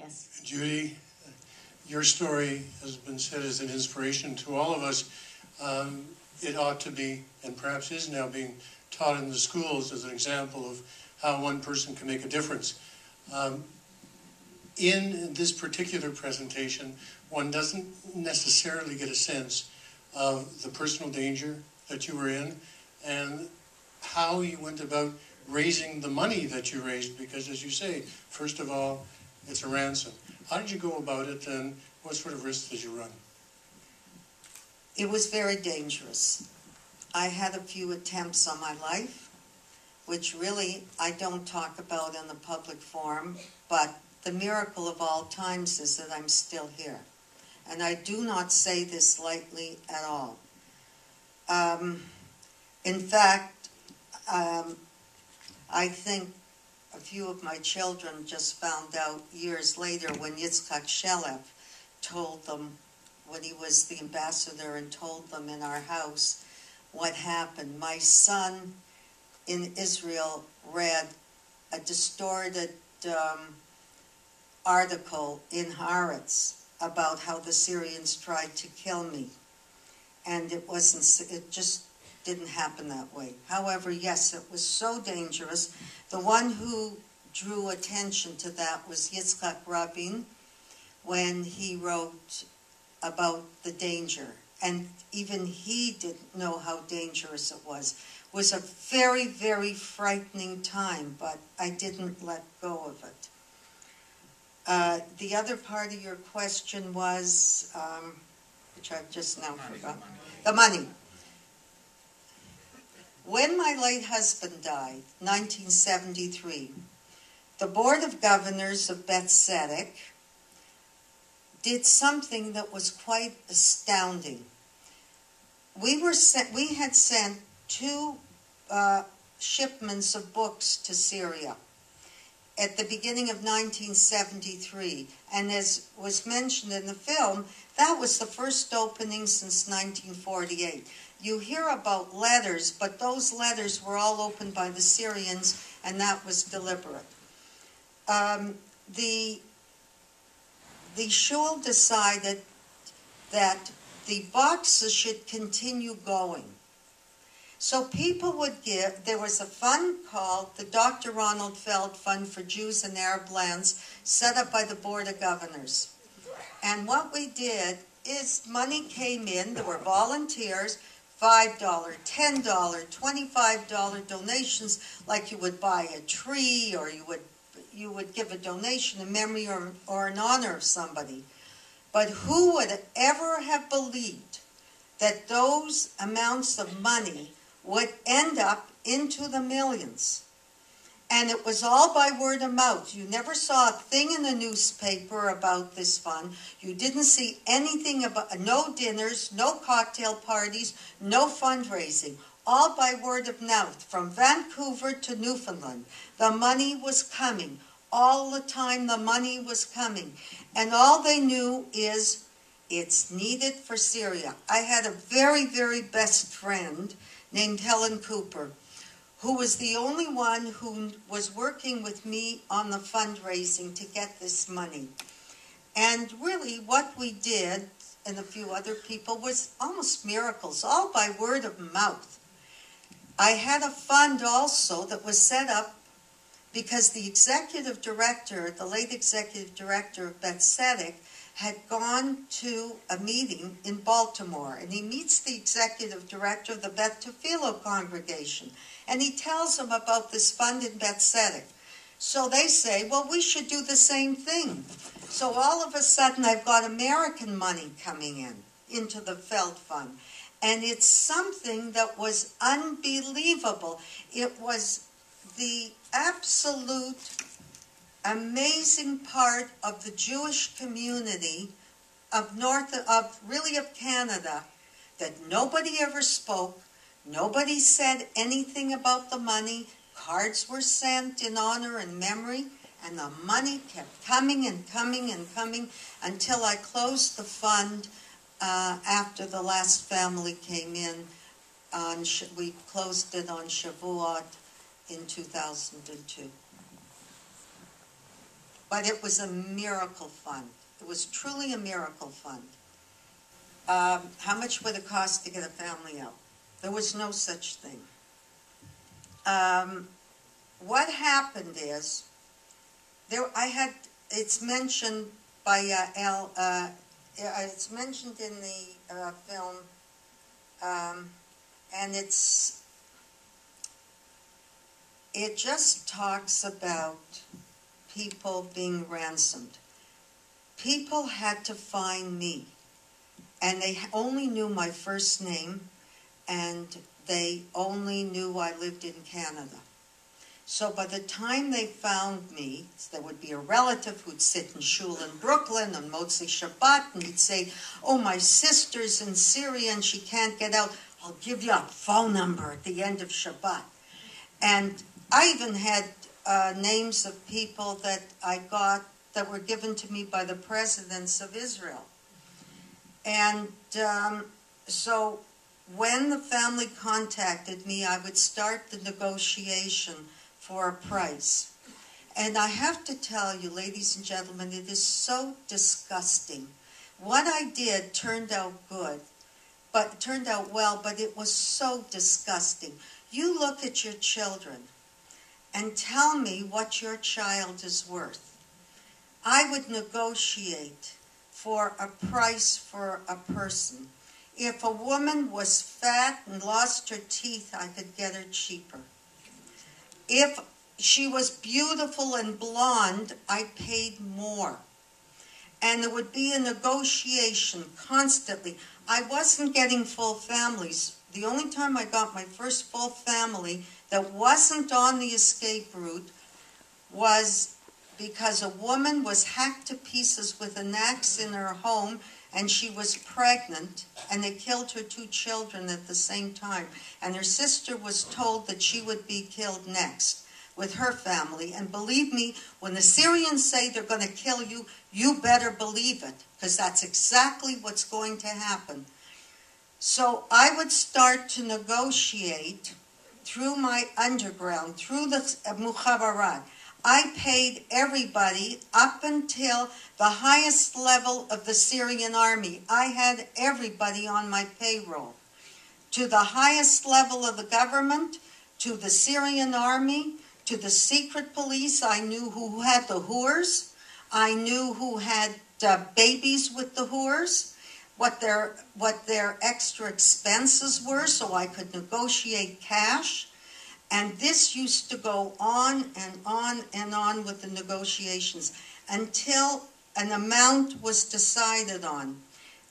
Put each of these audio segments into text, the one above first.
Yes. Judy, your story has been said as an inspiration to all of us. It ought to be, and perhaps is now being taught in the schools as an example of how one person can make a difference. In this particular presentation, one doesn't necessarily get a sense of the personal danger that you were in and how you went about raising the money that you raised, because as you say, first of all, it's a ransom. How did you go about it, and what sort of risks did you run? It was very dangerous. I had a few attempts on my life, which really I don't talk about in the public forum, but the miracle of all times is that I'm still here. And I do not say this lightly at all. In fact, I think a few of my children just found out years later when Yitzhak Shelev told them, when he was the ambassador and told them in our house what happened. My son in Israel read a distorted article in Haaretz about how the Syrians tried to kill me. And it just didn't happen that way. However, yes, it was so dangerous. The one who drew attention to that was Yitzhak Rabin when he wrote about the danger. And even he didn't know how dangerous it was. It was a very, very frightening time, but I didn't let go of it. The other part of your question was, which I've just now forgotten. The money. When my late husband died, 1973, the Board of Governors of Beth Tzedek did something that was quite astounding. We had sent 2 shipments of books to Syria at the beginning of 1973, and as was mentioned in the film, that was the first opening since 1948. You hear about letters, but those letters were all opened by the Syrians, and that was deliberate. The shul decided that the boxes should continue going. So people would give, there was a fund called the Dr. Ronald Feld Fund for Jews in Arab Lands, set up by the Board of Governors. And what we did is money came in, there were volunteers, $5, $10, $25 donations, like you would buy a tree, or you would give a donation in memory or in honor of somebody. But who would ever have believed that those amounts of money would end up into the millions? And it was all by word of mouth. You never saw a thing in the newspaper about this fund. You didn't see anything about, no dinners, no cocktail parties, no fundraising. All by word of mouth, from Vancouver to Newfoundland. The money was coming. All the time the money was coming. And all they knew is, it's needed for Syria. I had a very, very best friend named Helen Cooper, who was the only one who was working with me on the fundraising to get this money. And really what we did, and a few other people, was almost miracles, all by word of mouth. I had a fund also that was set up because the executive director, the late executive director of Beth Tzedek, had gone to a meeting in Baltimore, and he meets the executive director of the Beth Tefillah congregation, and he tells him about this fund in Beth Tzedek. So they say, well, we should do the same thing. So all of a sudden, I've got American money coming into the Feld Fund, and it's something that was unbelievable. It was the absolute amazing part of the Jewish community of Canada, that nobody ever spoke, nobody said anything about the money. Cards were sent in honor and memory, and the money kept coming and coming and coming until I closed the fund after the last family came in. We closed it on Shavuot in 2002. but it was a miracle fund. It was truly a miracle fund. How much would it cost to get a family out? There was no such thing. What happened is, it's mentioned by it's mentioned in the film, and it just talks about people being ransomed. People had to find me, and they only knew my first name, and they only knew I lived in Canada. So by the time they found me, there would be a relative who'd sit in shul in Brooklyn on Motzei Shabbat, and he'd say, oh, my sister's in Syria and she can't get out. I'll give you a phone number at the end of Shabbat. And I even had names of people that I got that were given to me by the presidents of Israel. And so when the family contacted me, I would start the negotiation for a price. And I have to tell you, ladies and gentlemen, it is so disgusting. What I did turned out good, but turned out well, but it was so disgusting. You look at your children and tell me what your child is worth. I would negotiate for a price for a person. If a woman was fat and lost her teeth, I could get her cheaper. If she was beautiful and blonde, I paid more. And there would be a negotiation constantly. I wasn't getting full families. The only time I got my first full family that wasn't on the escape route was because a woman was hacked to pieces with an axe in her home, and she was pregnant, and they killed her 2 children at the same time. And her sister was told that she would be killed next with her family. And believe me, when the Syrians say they're going to kill you, you better believe it, because that's exactly what's going to happen. So I would start to negotiate through my underground, through the Mukhavarat. I paid everybody up until the highest level of the Syrian army. I had everybody on my payroll. To the highest level of the government, to the Syrian army, to the secret police. I knew who had the whores. I knew who had babies with the whores, what their extra expenses were, so I could negotiate cash. And this used to go on and on and on with the negotiations until an amount was decided on.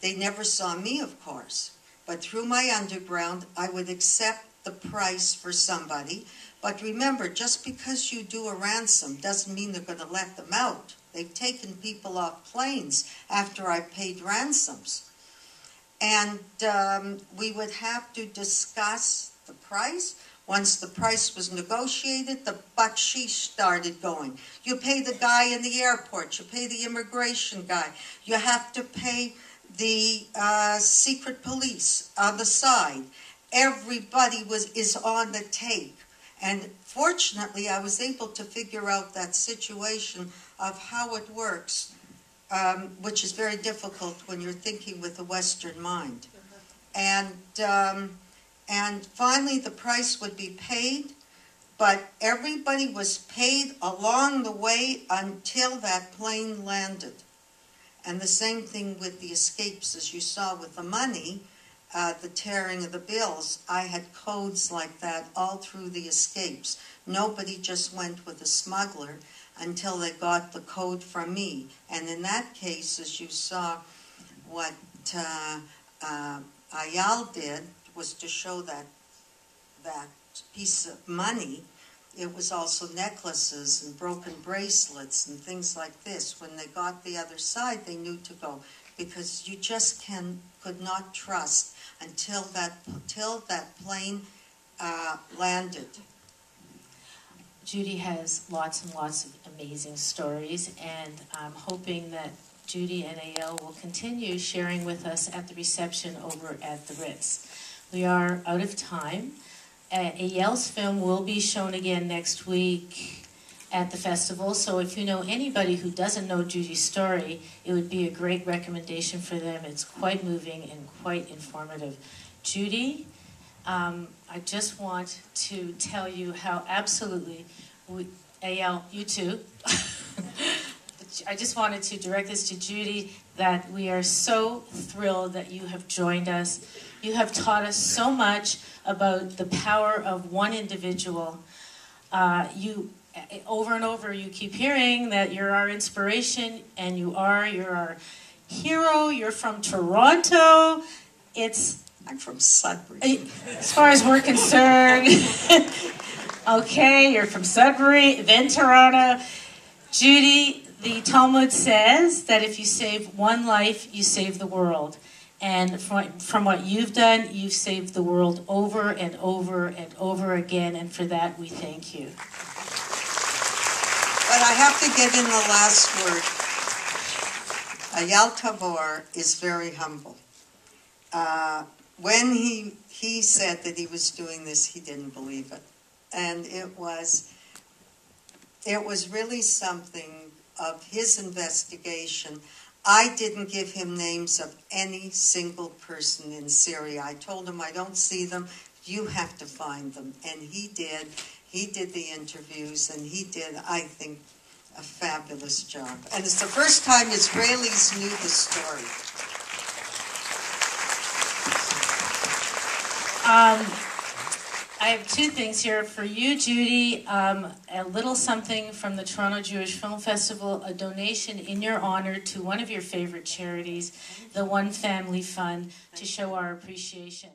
They never saw me, of course, but through my underground, I would accept the price for somebody. But remember, just because you do a ransom doesn't mean they're going to let them out. They've taken people off planes after I paid ransoms. And we would have to discuss the price. Once the price was negotiated, the bakshish started going. You pay the guy in the airport. You pay the immigration guy. You have to pay the secret police on the side. Everybody is on the tape. And fortunately, I was able to figure out that situation of how it works, which is very difficult when you're thinking with a Western mind. And finally, the price would be paid, but everybody was paid along the way until that plane landed. And the same thing with the escapes, as you saw with the money, the tearing of the bills. I had codes like that all through the escapes. Nobody just went with a smuggler until they got the code from me. And in that case, as you saw, what Ayal did was to show that piece of money. It was also necklaces and broken bracelets and things like this. When they got the other side, they knew to go, because you just could not trust until that plane landed. Judy has lots and lots of amazing stories, and I'm hoping that Judy and Ayel will continue sharing with us at the reception over at the Ritz. We are out of time. Ayel's film will be shown again next week. at the festival. So if you know anybody who doesn't know Judy's story, it would be a great recommendation for them. It's quite moving and quite informative. Judy, I just want to tell you how absolutely, Eyal, you too. I just wanted to direct this to Judy, that we are so thrilled that you have joined us. You have taught us so much about the power of one individual. Over and over, you keep hearing that you're our inspiration, and you're our hero. You're from Toronto. I'm from Sudbury. As far as we're concerned. Okay, you're from Sudbury, then Toronto. Judy, the Talmud says that if you save one life, you save the world. And from what you've done, you've saved the world over and over and over again, and for that we thank you. But I have to give in the last word. Eyal Tavor is very humble. When he said that he was doing this, he didn't believe it. And it was really something of his investigation. I didn't give him names of any single person in Syria. I told him, I don't see them, you have to find them. And he did. He did the interviews, and he did, I think, a fabulous job. And it's the first time Israelis knew the story. I have two things here for you, Judy. A little something from the Toronto Jewish Film Festival, a donation in your honor to one of your favorite charities, the One Family Fund, to show our appreciation.